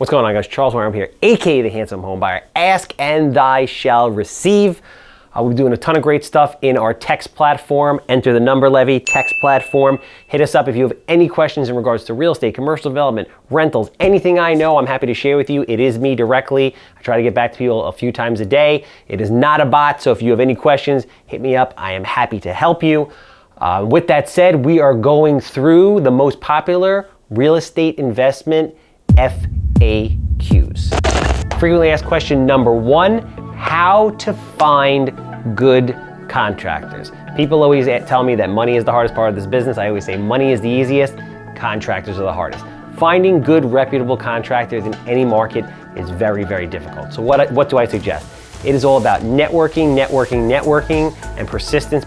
What's going on, guys? Charles Weinraub here, aka the Handsome Homebuyer. Ask and thy shall receive. We're doing a ton of great stuff in our text platform. Enter the number Levy text platform. Hit us up if you have any questions in regards to real estate, commercial development, rentals, anything I know, I'm happy to share with you. It is me directly. I try to get back to people a few times a day. It is not a bot, so if you have any questions, hit me up. I am happy to help you. With that said, we are going through the most popular real estate investment FAQs. Frequently asked question number 1, how to find good contractors. People always tell me that money is the hardest part of this business. I always say money is the easiest, contractors are the hardest. Finding good, reputable contractors in any market is very, very difficult. So what do I suggest? It is all about networking, and persistence.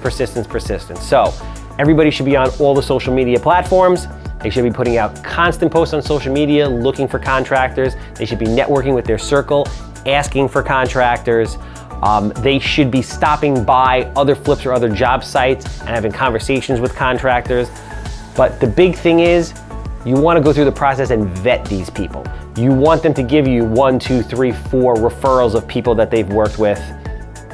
So everybody should be on all the social media platforms. They should be putting out constant posts on social media, looking for contractors. They should be networking with their circle, asking for contractors. They should be stopping by other flips or other job sites and having conversations with contractors. But the big thing is, you want to go through the process and vet these people. You want them to give you 1, 2, 3, 4 referrals of people that they've worked with,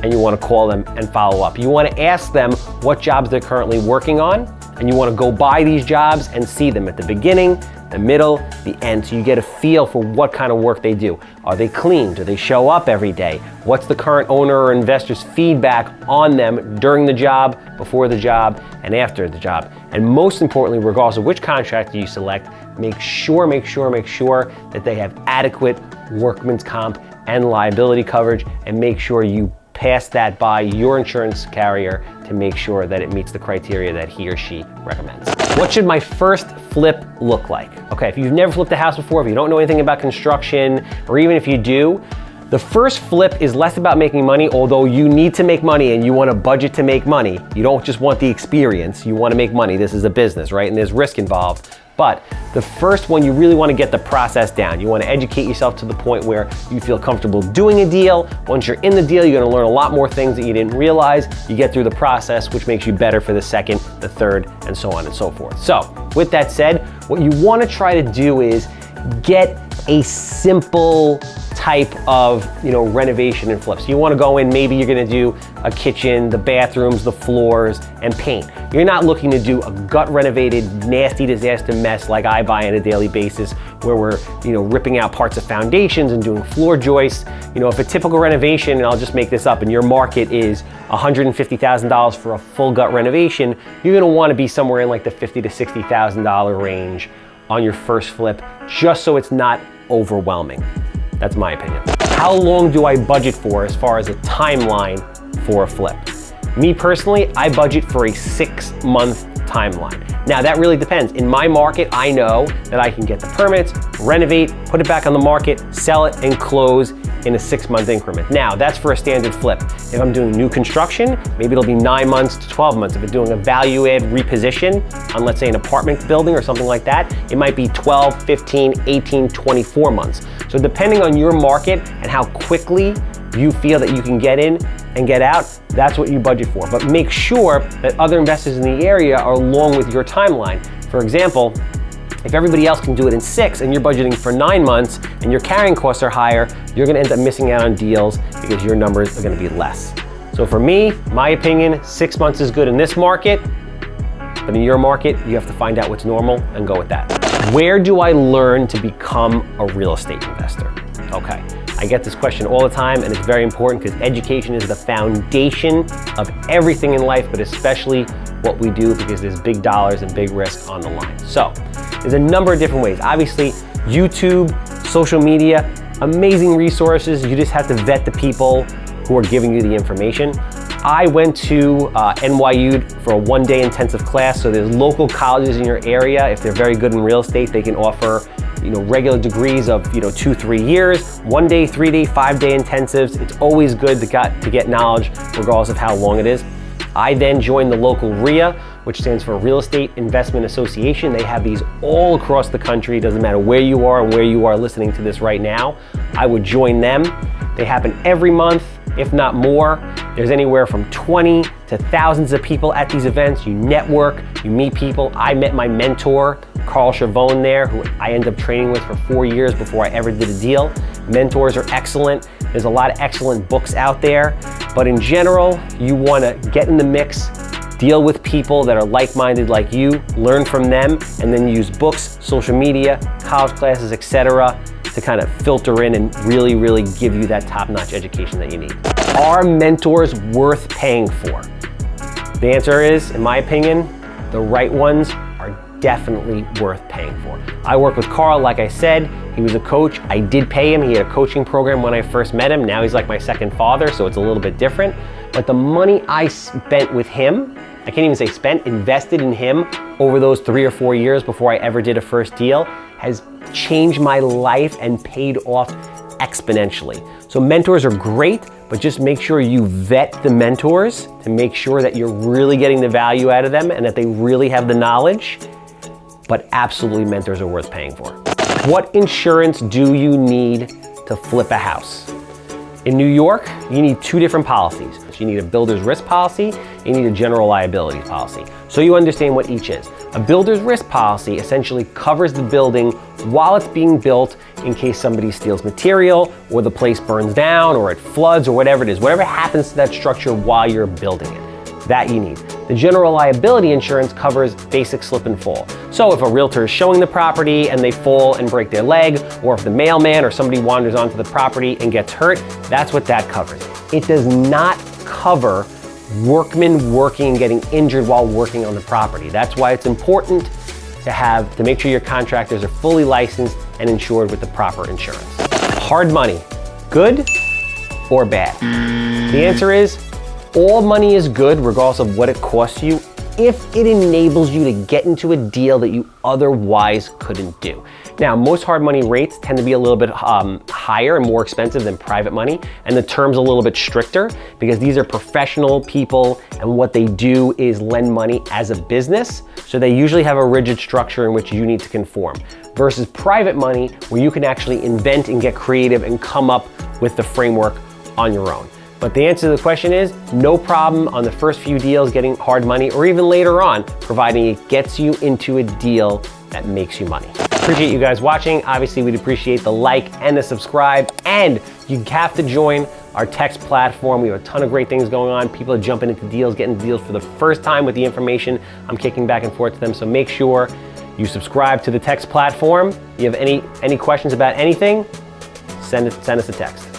and you want to call them and follow up. You want to ask them what jobs they're currently working on, and you want to go by these jobs and see them at the beginning, the middle, the end, so you get a feel for what kind of work they do. Are they clean? Do they show up every day? What's the current owner or investor's feedback on them during the job, before the job, and after the job? And most importantly, regardless of which contractor you select, make sure that they have adequate workman's comp and liability coverage, and make sure you pass that by your insurance carrier to make sure that it meets the criteria that he or she recommends. What should my first flip look like? Okay, if you've never flipped a house before, if you don't know anything about construction, or even if you do, the first flip is less about making money, although you need to make money and you want to budget to make money. You don't just want the experience, you want to make money. This is a business, right? And there's risk involved. But the first one, you really want to get the process down. You want to educate yourself to the point where you feel comfortable doing a deal. Once you're in the deal, you're going to learn a lot more things that you didn't realize. You get through the process, which makes you better for the second, the third, and so on and so forth. So with that said, what you want to try to do is get a simple type of renovation and flips. You want to go in, maybe you're going to do a kitchen, the bathrooms, the floors, and paint. You're not looking to do a gut renovated, nasty disaster mess like I buy on a daily basis, where we're ripping out parts of foundations and doing floor joists. If a typical renovation, and I'll just make this up, and your market is $150,000 for a full gut renovation, you're going to want to be somewhere in like the $50,000 to $60,000 range on your first flip, just so it's not overwhelming. That's my opinion. How long do I budget for as far as a timeline for a flip? Me personally, I budget for a 6-month timeline. Now that really depends. In my market, I know that I can get the permits, renovate, put it back on the market, sell it, and close in a 6-month increment. Now that's for a standard flip. If I'm doing new construction, maybe it'll be 9 months to 12 months. If I'm doing a value add reposition on, let's say, an apartment building or something like that, it might be 12, 15, 18, 24 months. So depending on your market and how quickly you feel that you can get in and get out, that's what you budget for. But make sure that other investors in the area are along with your timeline. For example, if everybody else can do it in 6 and you're budgeting for 9 months and your carrying costs are higher, you're gonna end up missing out on deals because your numbers are gonna be less. So for me, my opinion, 6 months is good in this market, but in your market, you have to find out what's normal and go with that. Where do I learn to become a real estate investor? Okay, I get this question all the time, and it's very important because education is the foundation of everything in life, but especially what we do, because there's big dollars and big risk on the line. So there's a number of different ways. Obviously, YouTube, social media, amazing resources. You just have to vet the people who are giving you the information. I went to NYU for a 1-day intensive class, so there's local colleges in your area. If they're very good in real estate, they can offer regular degrees of 2-3 years, 1-day, 3-day, 5-day intensives. It's always good to get knowledge regardless of how long it is. I then joined the local RIA, which stands for Real Estate Investment Association. They have these all across the country. It doesn't matter where you are and where you are listening to this right now. I would join them. They happen every month, if not more. There's anywhere from 20 to thousands of people at these events. You network, you meet people. I met my mentor Carl Chavone there, who I ended up training with for 4 years before I ever did a deal. Mentors are excellent. There's a lot of excellent books out there, but in general, you wanna get in the mix, deal with people that are like-minded like you, learn from them, and then use books, social media, college classes, etc., to kind of filter in and really, really give you that top-notch education that you need. Are mentors worth paying for? The answer is, in my opinion, the right ones are definitely worth paying for. I work with Carl, like I said, he was a coach. I did pay him. He had a coaching program when I first met him. Now he's like my second father, so it's a little bit different. But the money I spent with him, I can't even say spent, invested in him over those 3 or 4 years before I ever did a first deal has changed my life and paid off exponentially. So mentors are great, but just make sure you vet the mentors to make sure that you're really getting the value out of them and that they really have the knowledge. But absolutely, mentors are worth paying for. What insurance do you need to flip a house? In New York, you need 2 different policies. You need a builder's risk policy, you need a general liability policy. So you understand what each is. A builder's risk policy essentially covers the building while it's being built in case somebody steals material or the place burns down or it floods or whatever it is. Whatever happens to that structure while you're building it. That you need. The general liability insurance covers basic slip and fall. So if a realtor is showing the property and they fall and break their leg, or if the mailman or somebody wanders onto the property and gets hurt, that's what that covers. It does not cover workmen working and getting injured while working on the property. That's why it's important to make sure your contractors are fully licensed and insured with the proper insurance. Hard money, good or bad? The answer is, all money is good regardless of what it costs you if it enables you to get into a deal that you otherwise couldn't do. Now, most hard money rates tend to be a little bit higher and more expensive than private money, and the terms a little bit stricter because these are professional people and what they do is lend money as a business. So they usually have a rigid structure in which you need to conform versus private money where you can actually invent and get creative and come up with the framework on your own. But the answer to the question is no problem on the first few deals getting hard money or even later on, providing it gets you into a deal that makes you money. Appreciate you guys watching. Obviously, we'd appreciate the like and the subscribe, and you have to join our text platform. We have a ton of great things going on. People are jumping into deals, getting deals for the first time with the information I'm kicking back and forth to them. So make sure you subscribe to the text platform. If you have any questions about anything, send us a text.